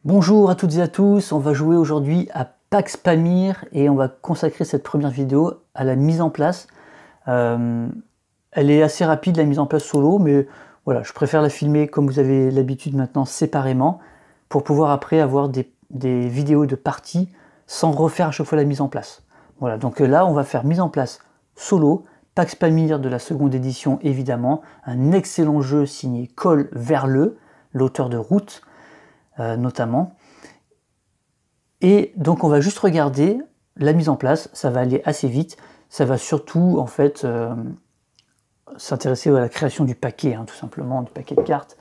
Bonjour à toutes et à tous, on va jouer aujourd'hui à Pax Pamir et on va consacrer cette première vidéo à la mise en place. Elle est assez rapide la mise en place solo, mais voilà, je préfère la filmer comme vous avez l'habitude maintenant séparément pour pouvoir après avoir des vidéos de partie sans refaire à chaque fois la mise en place. Voilà, donc là on va faire mise en place solo, Pax Pamir de la seconde édition évidemment, un excellent jeu signé Cole Verle, l'auteur de Route, notamment. Et donc on va juste regarder la mise en place, ça va aller assez vite, ça va surtout en fait s'intéresser à la création du paquet, tout simplement, du paquet de cartes.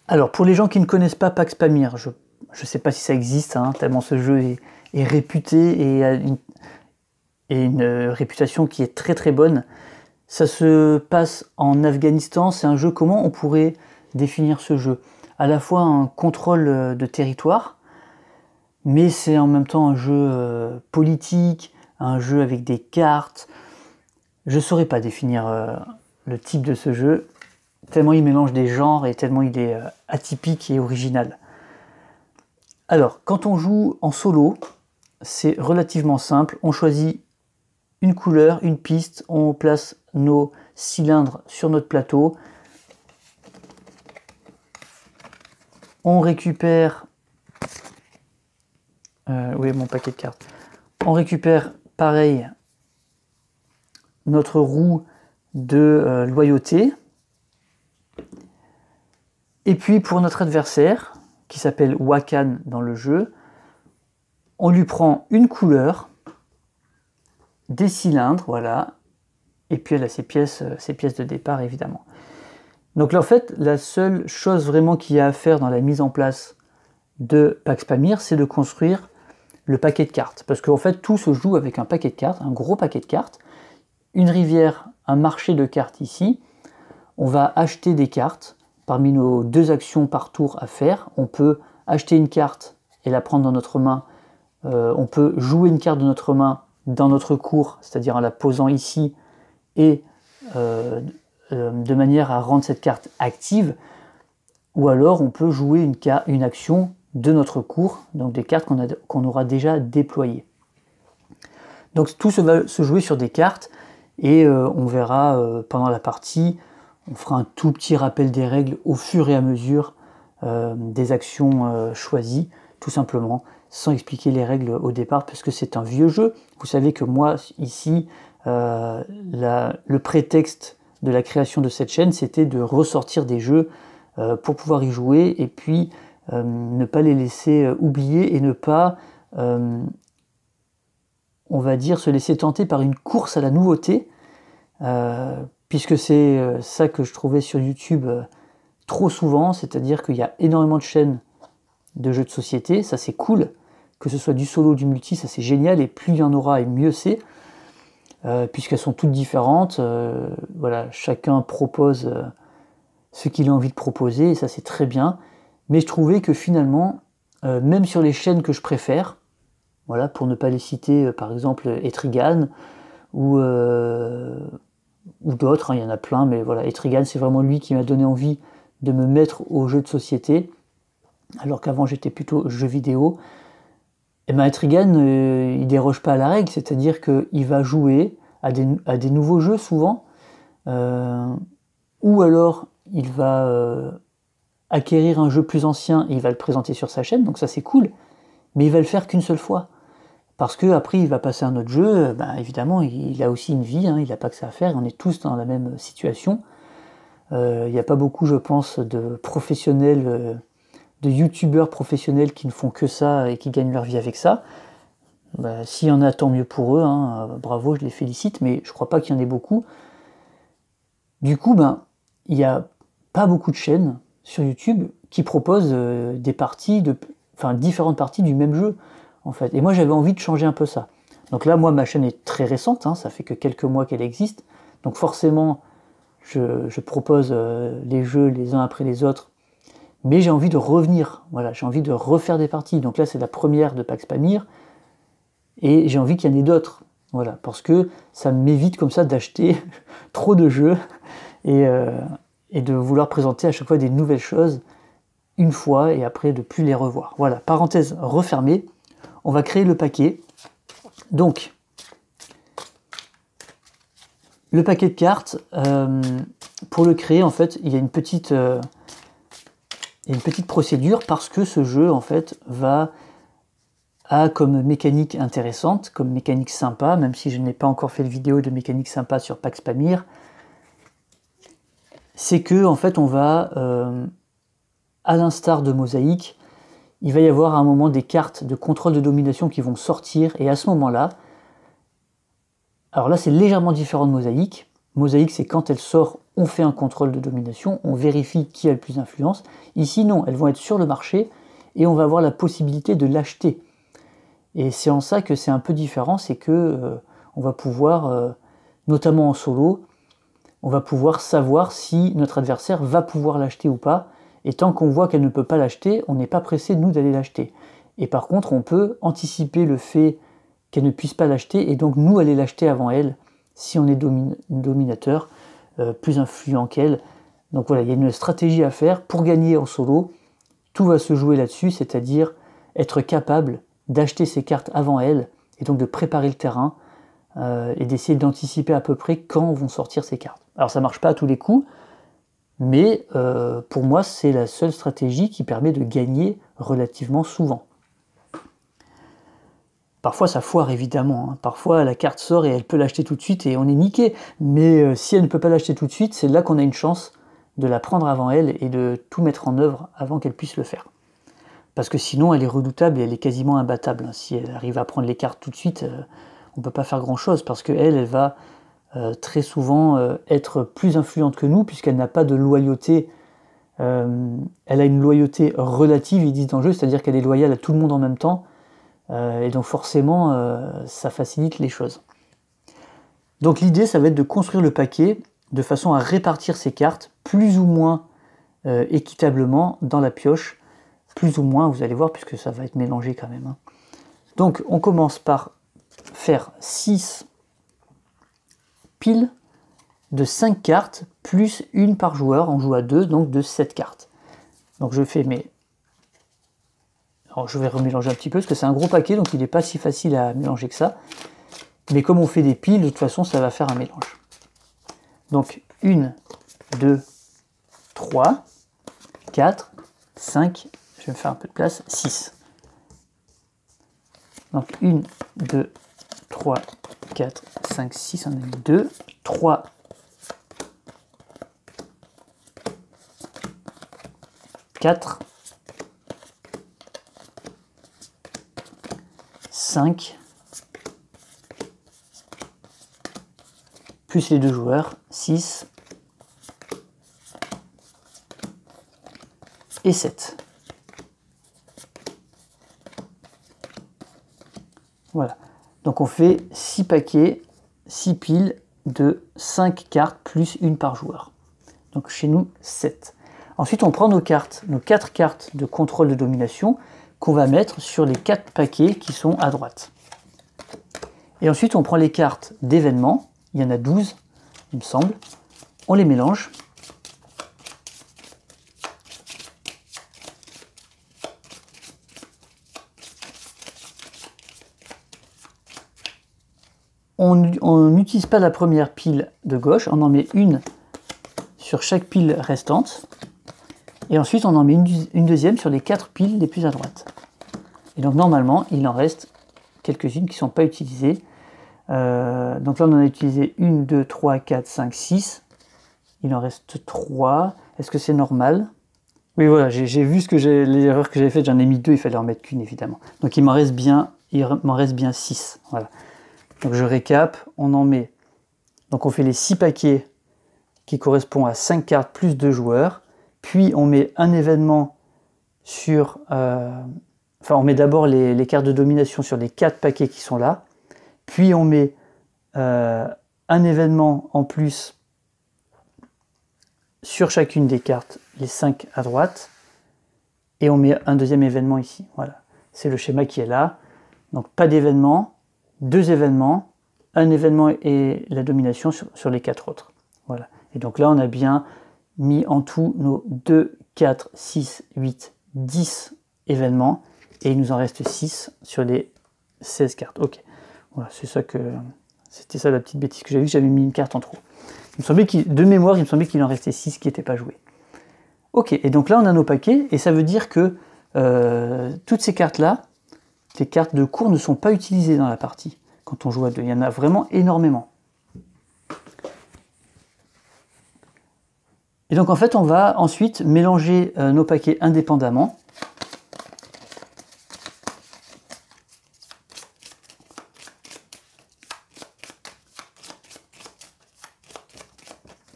Alors pour les gens qui ne connaissent pas Pax Pamir, je ne sais pas si ça existe, tellement ce jeu est réputé et a une réputation qui est très très bonne. Ça se passe en Afghanistan, c'est un jeu, comment on pourrait définir ce jeu? À la fois un contrôle de territoire, mais c'est en même temps un jeu politique, un jeu avec des cartes. Je ne saurais pas définir le type de ce jeu, tellement il mélange des genres et tellement il est atypique et original. Alors, quand on joue en solo, c'est relativement simple. On choisit une couleur, une piste, on place nos cylindres sur notre plateau. On récupère... oui, mon paquet de cartes. On récupère, pareil, notre roue de loyauté. Et puis, pour notre adversaire, qui s'appelle Wakan dans le jeu, on lui prend une couleur, des cylindres, voilà, et puis elle a ses pièces de départ, évidemment. Donc là, en fait, la seule chose vraiment qu'il y a à faire dans la mise en place de Pax Pamir, c'est de construire le paquet de cartes. Parce qu'en fait, tout se joue avec un paquet de cartes, un gros paquet de cartes, une rivière, un marché de cartes ici. On va acheter des cartes. Parmi nos 2 actions par tour à faire, on peut acheter une carte et la prendre dans notre main. On peut jouer une carte de notre main dans notre cours, c'est-à-dire en la posant ici, et de manière à rendre cette carte active. Ou alors on peut jouer une action de notre cours, donc des cartes qu'on aura déjà déployées. Donc tout va se jouer sur des cartes, et on verra pendant la partie, on fera un tout petit rappel des règles au fur et à mesure des actions choisies, tout simplement, sans expliquer les règles au départ, parce que c'est un vieux jeu. Vous savez que moi, ici, le prétexte de la création de cette chaîne, c'était de ressortir des jeux pour pouvoir y jouer, et puis ne pas les laisser oublier, et ne pas, on va dire, se laisser tenter par une course à la nouveauté, puisque c'est ça que je trouvais sur YouTube trop souvent, c'est-à-dire qu'il y a énormément de chaînes de jeux de société, ça c'est cool, que ce soit du solo, du multi, ça c'est génial, et plus il y en aura et mieux c'est, puisqu'elles sont toutes différentes, voilà, chacun propose ce qu'il a envie de proposer, et ça c'est très bien, mais je trouvais que finalement, même sur les chaînes que je préfère, voilà, pour ne pas les citer, par exemple Etrigan, ou d'autres, il y en a plein, mais voilà, Etrigan, c'est vraiment lui qui m'a donné envie de me mettre aux jeux de société, alors qu'avant j'étais plutôt jeux vidéo. Et bien Etrigan, il déroge pas à la règle, c'est-à-dire qu'il va jouer à des nouveaux jeux souvent, ou alors il va acquérir un jeu plus ancien et il va le présenter sur sa chaîne, donc ça c'est cool, mais il va le faire qu'une seule fois. Parce qu'après il va passer à un autre jeu, évidemment il a aussi une vie, il n'a pas que ça à faire, on est tous dans la même situation. Il n'y a pas beaucoup, je pense, de professionnels, de youtubeurs professionnels qui ne font que ça et qui gagnent leur vie avec ça. S'il y en a, tant mieux pour eux, bravo, je les félicite, mais je crois pas qu'il y en ait beaucoup. Du coup, il n'y a pas beaucoup de chaînes sur YouTube qui proposent des parties, différentes parties du même jeu, en fait. Et moi, j'avais envie de changer un peu ça. Donc là, moi, ma chaîne est très récente, ça fait que quelques mois qu'elle existe. Donc forcément, je propose les jeux les uns après les autres, mais j'ai envie de revenir, voilà, j'ai envie de refaire des parties. Donc là, c'est la première de Pax Pamir, et j'ai envie qu'il y en ait d'autres, voilà, parce que ça m'évite comme ça d'acheter trop de jeux, et de vouloir présenter à chaque fois des nouvelles choses, une fois et après de plus les revoir. Voilà, parenthèse refermée, on va créer le paquet. Donc, le paquet de cartes, pour le créer, en fait, il y a une petite procédure parce que ce jeu, en fait, a comme mécanique intéressante, comme mécanique sympa, même si je n'ai pas encore fait de vidéo de mécanique sympa sur Pax Pamir, c'est que, en fait, on va, à l'instar de Mosaïque, il va y avoir à un moment des cartes de contrôle de domination qui vont sortir, et à ce moment-là, alors là c'est légèrement différent de Mosaïque. Mosaïque, c'est quand elle sort, on fait un contrôle de domination, on vérifie qui a le plus d'influence. Ici non, elles vont être sur le marché, et on va avoir la possibilité de l'acheter. Et c'est en ça que c'est un peu différent, c'est que on va pouvoir, notamment en solo, on va pouvoir savoir si notre adversaire va pouvoir l'acheter ou pas. Et tant qu'on voit qu'elle ne peut pas l'acheter, on n'est pas pressé, nous, d'aller l'acheter. Et par contre, on peut anticiper le fait qu'elle ne puisse pas l'acheter, et donc nous aller l'acheter avant elle, si on est dominateur, plus influent qu'elle. Donc voilà, il y a une stratégie à faire pour gagner en solo. Tout va se jouer là-dessus, c'est-à-dire être capable d'acheter ses cartes avant elle, et donc de préparer le terrain, et d'essayer d'anticiper à peu près quand vont sortir ces cartes. Alors ça marche pas à tous les coups, mais pour moi c'est la seule stratégie qui permet de gagner relativement souvent. Parfois ça foire évidemment, hein. Parfois la carte sort et elle peut l'acheter tout de suite et on est niqué, mais si elle ne peut pas l'acheter tout de suite, c'est là qu'on a une chance de la prendre avant elle et de tout mettre en œuvre avant qu'elle puisse le faire. Parce que sinon elle est redoutable et elle est quasiment imbattable. Si elle arrive à prendre les cartes tout de suite, on ne peut pas faire grand chose, parce qu'elle va très souvent être plus influente que nous, puisqu'elle n'a pas de loyauté. Elle a une loyauté relative, ils disent dans le jeu, c'est-à-dire qu'elle est loyale à tout le monde en même temps, et donc forcément ça facilite les choses. Donc l'idée, ça va être de construire le paquet de façon à répartir ces cartes plus ou moins équitablement dans la pioche, plus ou moins, vous allez voir, puisque ça va être mélangé quand même, hein. Donc on commence par faire 6 piles de 5 cartes, plus une par joueur, on joue à 2, donc de 7 cartes. Donc je fais mes... Alors je vais remélanger un petit peu, parce que c'est un gros paquet, donc il n'est pas si facile à mélanger que ça. Mais comme on fait des piles, de toute façon, ça va faire un mélange. Donc 1, 2, 3, 4, 5, je vais me faire un peu de place, 6. Donc 1, 2, 3, 4, 5, 6, on a mis 2, 3, 4, 5, plus les deux joueurs, 6 et 7. Voilà. Donc on fait 6 paquets, 6 piles de 5 cartes plus une par joueur. Donc chez nous, 7. Ensuite, on prend nos cartes, nos 4 cartes de contrôle de domination qu'on va mettre sur les 4 paquets qui sont à droite. Et ensuite, on prend les cartes d'événements. Il y en a 12, il me semble. On les mélange. On n'utilise pas la première pile de gauche, on en met une sur chaque pile restante. Et ensuite, on en met une deuxième sur les 4 piles les plus à droite. Et donc, normalement, il en reste quelques-unes qui ne sont pas utilisées. Donc là, on en a utilisé 1, 2, 3, 4, 5, 6. Il en reste 3. Est-ce que c'est normal? Oui, voilà, j'ai vu l'erreur que j'avais faite. J'en ai mis 2, il fallait en mettre qu'une, évidemment. Donc, il m'en reste bien 6. Voilà. Donc, je récap. On en met... Donc, on fait les 6 paquets qui correspondent à 5 cartes plus 2 joueurs. Puis, on met un événement sur... Enfin, on met d'abord les cartes de domination sur les 4 paquets qui sont là. Puis, on met un événement en plus sur chacune des cartes, les 5 à droite. Et on met un deuxième événement ici. Voilà. C'est le schéma qui est là. Donc, pas d'événement, 2 événements, un événement et la domination sur les 4 autres. Voilà. Et donc là, on a bien mis en tout nos 2 4, 6, 8, 10 événements. Et il nous en reste 6 sur les 16 cartes. Ok, voilà, c'est ça que... C'était ça la petite bêtise que j'avais vu, j'avais mis une carte en trop. Il me semblait de mémoire, il me semblait qu'il en restait 6 qui n'étaient pas joués. Ok, et donc là on a nos paquets, et ça veut dire que toutes ces cartes-là, les cartes de cours ne sont pas utilisées dans la partie, quand on joue à deux. Il y en a vraiment énormément. Et donc en fait on va ensuite mélanger nos paquets indépendamment.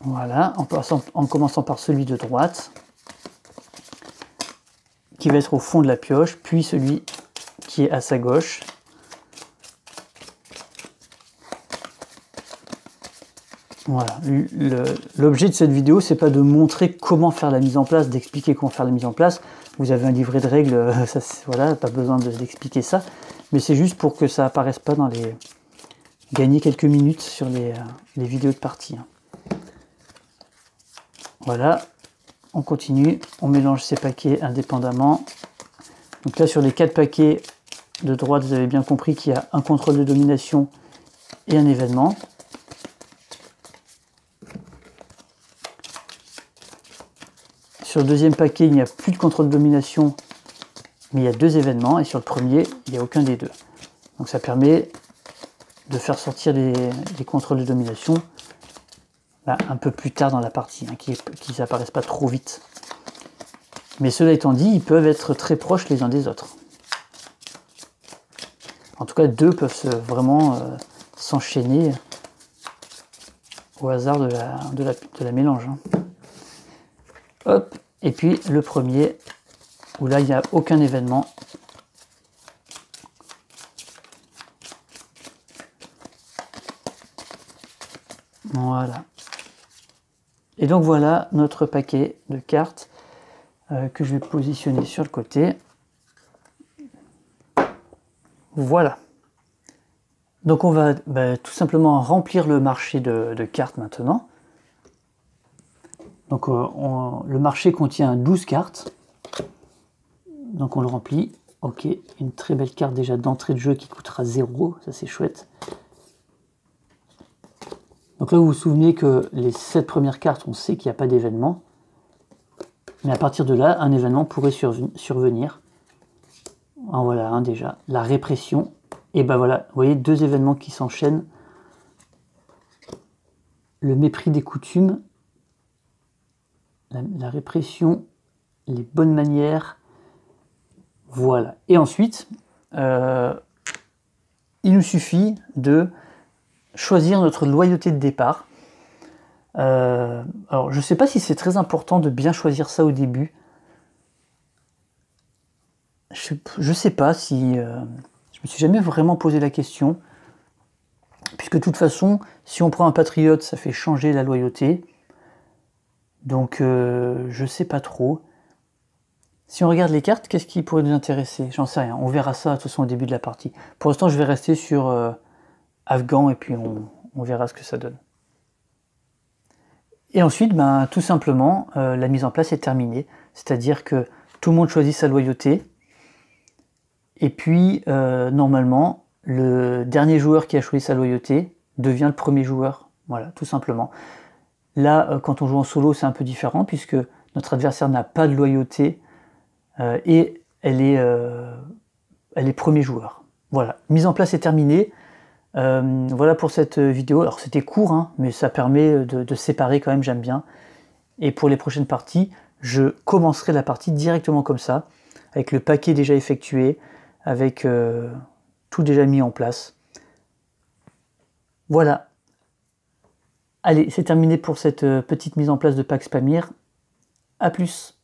Voilà, en commençant par celui de droite, qui va être au fond de la pioche, puis celui qui est à sa gauche. Voilà, l'objet de cette vidéo, c'est pas de montrer comment faire la mise en place, d'expliquer comment faire la mise en place. Vous avez un livret de règles, ça, voilà, pas besoin d'expliquer ça, mais c'est juste pour que ça apparaisse pas dans les... gagner quelques minutes sur les vidéos de partie. Voilà, on continue, on mélange ces paquets indépendamment. Donc là, sur les 4 paquets de droite, vous avez bien compris qu'il y a un contrôle de domination et un événement. Sur le deuxième paquet, il n'y a plus de contrôle de domination, mais il y a 2 événements. Et sur le premier, il n'y a aucun des deux. Donc ça permet de faire sortir les contrôles de domination un peu plus tard dans la partie, qu'ils n'apparaissent pas trop vite. Mais cela étant dit, ils peuvent être très proches les uns des autres. En tout cas, 2 peuvent vraiment s'enchaîner au hasard de la mélange. Hop, et puis le premier, où là, il n'y a aucun événement. Voilà. Et donc voilà notre paquet de cartes que je vais positionner sur le côté. Voilà. Donc on va tout simplement remplir le marché de cartes maintenant. Donc le marché contient 12 cartes. Donc on le remplit. Ok, une très belle carte déjà d'entrée de jeu qui coûtera 0, ça c'est chouette. Donc là, vous vous souvenez que les 7 premières cartes, on sait qu'il n'y a pas d'événement. Mais à partir de là, un événement pourrait survenir. En voilà un déjà. La répression. Et ben voilà, vous voyez, 2 événements qui s'enchaînent. Le mépris des coutumes. La répression. Les bonnes manières. Voilà. Et ensuite, il nous suffit de choisir notre loyauté de départ. Alors je ne sais pas si c'est très important de bien choisir ça au début. Je ne sais pas si... je me suis jamais vraiment posé la question. Puisque de toute façon, si on prend un patriote, ça fait changer la loyauté. Donc je ne sais pas trop. Si on regarde les cartes, qu'est-ce qui pourrait nous intéresser? J'en sais rien. On verra ça de toute façon au début de la partie. Pour l'instant, je vais rester sur Afghan et puis on verra ce que ça donne. Et ensuite, tout simplement, la mise en place est terminée. C'est-à-dire que tout le monde choisit sa loyauté. Et puis, normalement, le dernier joueur qui a choisi sa loyauté devient le premier joueur. Voilà, tout simplement. Là, quand on joue en solo, c'est un peu différent, puisque notre adversaire n'a pas de loyauté et elle est premier joueur. Voilà, mise en place est terminée. Voilà pour cette vidéo. Alors c'était court, hein, mais ça permet de séparer quand même, j'aime bien. Et pour les prochaines parties, je commencerai la partie directement comme ça, avec le paquet déjà effectué, avec tout déjà mis en place. Voilà. Allez, c'est terminé pour cette petite mise en place de Pax Pamir. A plus.